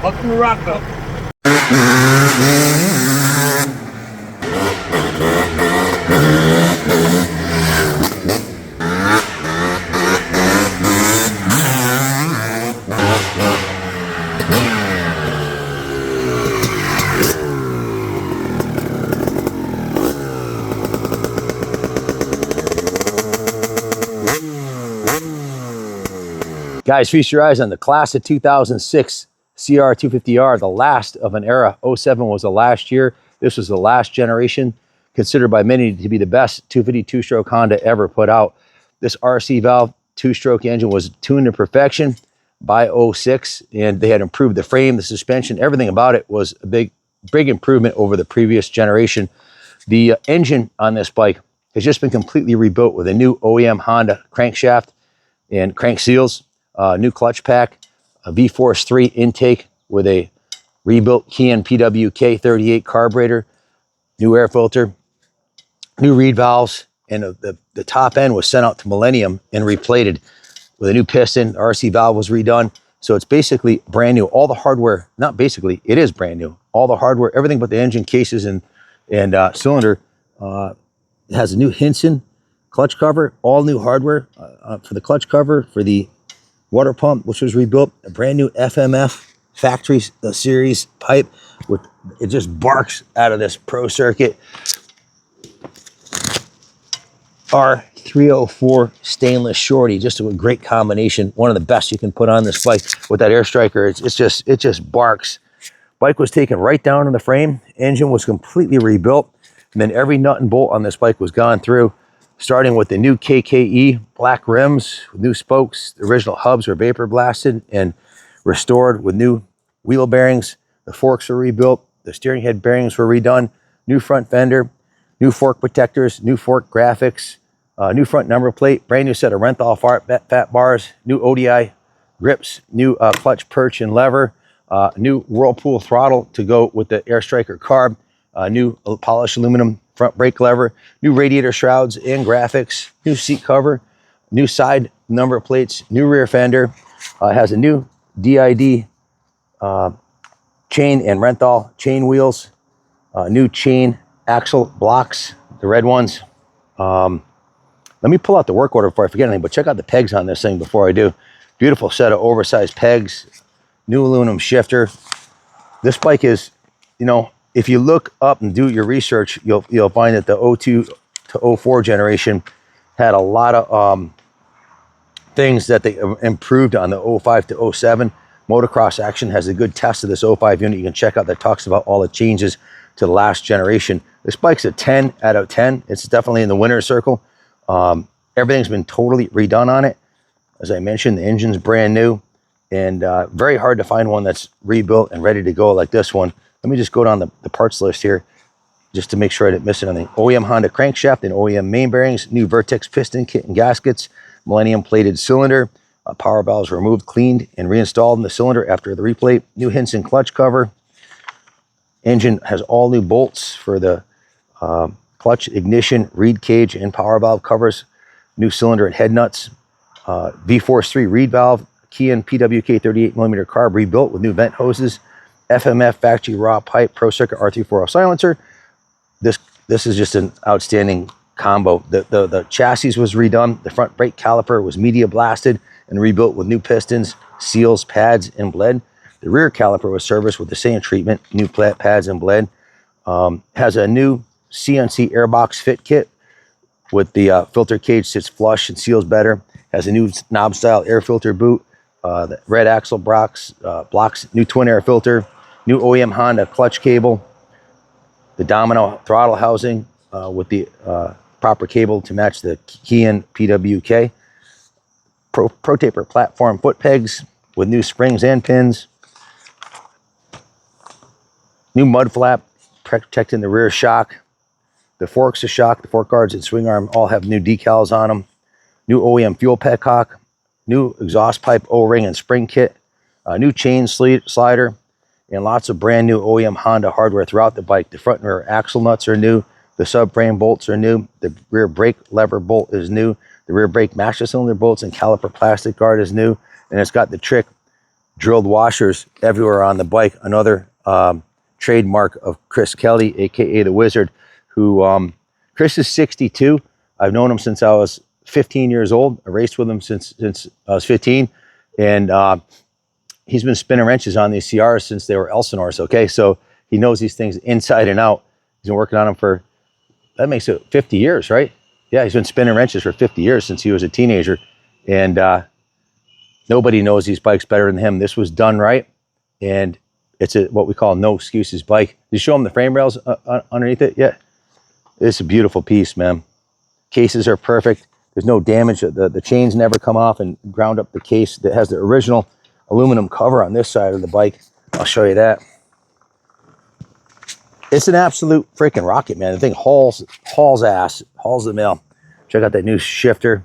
Welcome to Rockville. Guys, feast your eyes on the class of 2006 CR250R, the last of an era. 07 was the last year. This was the last generation, considered by many to be the best 250 two-stroke Honda ever put out. This RC valve two-stroke engine was tuned to perfection by 06, and they had improved the frame, the suspension, everything about it was a big improvement over the previous generation. The engine on this bike has just been completely rebuilt with a new OEM Honda crankshaft and crank seals, new clutch pack, a V-Force 3 intake with a rebuilt Keihin PWK 38 carburetor, new air filter, new reed valves, and the top end was sent out to Millennium and replated with a new piston. RC valve was redone. So it's basically brand new. All the hardware, not basically, it is brand new. All the hardware, everything but the engine cases and cylinder, it has a new Hinson clutch cover, all new hardware for the clutch cover, for the water pump, which was rebuilt, a brand new FMF Factory Series pipe. It just barks out of this pro circuit. R304 stainless shorty, just a great combination. One of the best you can put on this bike with that air striker. It just barks. Bike was taken right down in the frame. Engine was completely rebuilt. And then every nut and bolt on this bike was gone through, starting with the new KKE black rims, with new spokes. The original hubs were vapor blasted and restored with new wheel bearings. The forks were rebuilt. The steering head bearings were redone. New front fender, new fork protectors, new fork graphics, new front number plate, brand new set of Renthal fat bars, new ODI grips, new clutch perch and lever, new Whirlpool throttle to go with the air striker carb, new polished aluminum front brake lever, new radiator shrouds and graphics, new seat cover, new side number plates, new rear fender. Has a new DID chain and Renthal chain wheels, new chain axle blocks, the red ones. Let me pull out the work order before I forget anything, but check out the pegs on this thing before I do. Beautiful set of oversized pegs, new aluminum shifter. This bike is, you know, if you look up and do your research, you'll find that the 02 to 04 generation had a lot of things that they improved on the 05 to 07. Motocross Action has a good test of this 05 unit you can check out that talks about all the changes to the last generation. This bike's a 10 out of 10. It's definitely in the winner's circle. Everything's been totally redone on it. As I mentioned, the engine's brand new, and very hard to find one that's rebuilt and ready to go like this one. Let me just go down the parts list here just to make sure I didn't miss anything. OEM Honda crankshaft and OEM main bearings, new Vertex piston kit and gaskets, Millennium plated cylinder, power valves removed, cleaned, and reinstalled in the cylinder after the replate, new Hinson clutch cover. Engine has all new bolts for the clutch, ignition, reed cage, and power valve covers, new cylinder and head nuts, V-Force 3 reed valve, Keihin PWK 38mm carb rebuilt with new vent hoses, FMF Factory Raw Pipe Pro Circuit R340 silencer. This is just an outstanding combo. The chassis was redone. The front brake caliper was media blasted and rebuilt with new pistons, seals, pads, and bled. The rear caliper was serviced with the same treatment, new pads and bled. Has a new CNC airbox fit kit with the filter cage sits flush and seals better. Has a new knob style air filter boot, the red axle blocks, new twin air filter, new OEM Honda clutch cable, the Domino throttle housing with the proper cable to match the Keihin PWK, Pro Taper platform foot pegs with new springs and pins, new mud flap protecting the rear shock. The forks of shock, the fork guards and swing arm all have new decals on them. New OEM Fuel Petcock, new exhaust pipe O-ring and spring kit, new chain slider, and lots of brand new OEM Honda hardware throughout the bike. The front and rear axle nuts are new. The subframe bolts are new. The rear brake lever bolt is new. The rear brake master cylinder bolts and caliper plastic guard is new. And it's got the trick drilled washers everywhere on the bike. Another trademark of Chris Kelly, aka the Wizard, who Chris is 62. I've known him since I was 15 years old. I raced with him since I was 15, and he's been spinning wrenches on these CRs since they were Elsinores. Okay, so he knows these things inside and out. He's been working on them for, that makes it 50 years, right? Yeah, he's been spinning wrenches for 50 years since he was a teenager, and nobody knows these bikes better than him. This was done right, and it's what we call no excuses bike. Did you show him the frame rails underneath it yet? It's a beautiful piece, man. Cases are perfect. There's no damage. The chains never come off and ground up the case that has the original aluminum cover on this side of the bike. I'll show you that. It's an absolute freaking rocket, man. The thing hauls ass, hauls the mail. Check out that new shifter.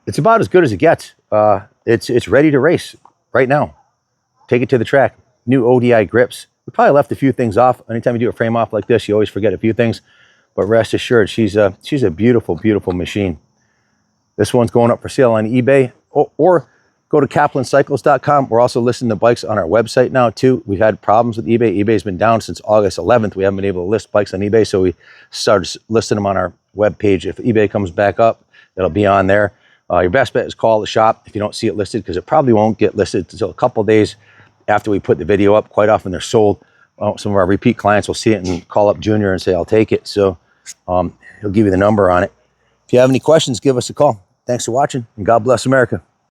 It's about as good as it gets. It's ready to race right now. Take it to the track. New ODI grips. We probably left a few things off. Anytime you do a frame off like this, you always forget a few things. But rest assured, she's a beautiful, beautiful machine. This one's going up for sale on eBay, or go to kaplancycles.com. We're also listing the bikes on our website now too. We've had problems with eBay. eBay's been down since August 11th. We haven't been able to list bikes on eBay, so we started listing them on our webpage. If eBay comes back up, it'll be on there. Your best bet is call the shop if you don't see it listed, because it probably won't get listed until a couple days after we put the video up. Quite often they're sold. Some of our repeat clients will see it and call up Junior and say, I'll take it. So he'll give you the number on it. If you have any questions, give us a call. Thanks for watching, and God bless America.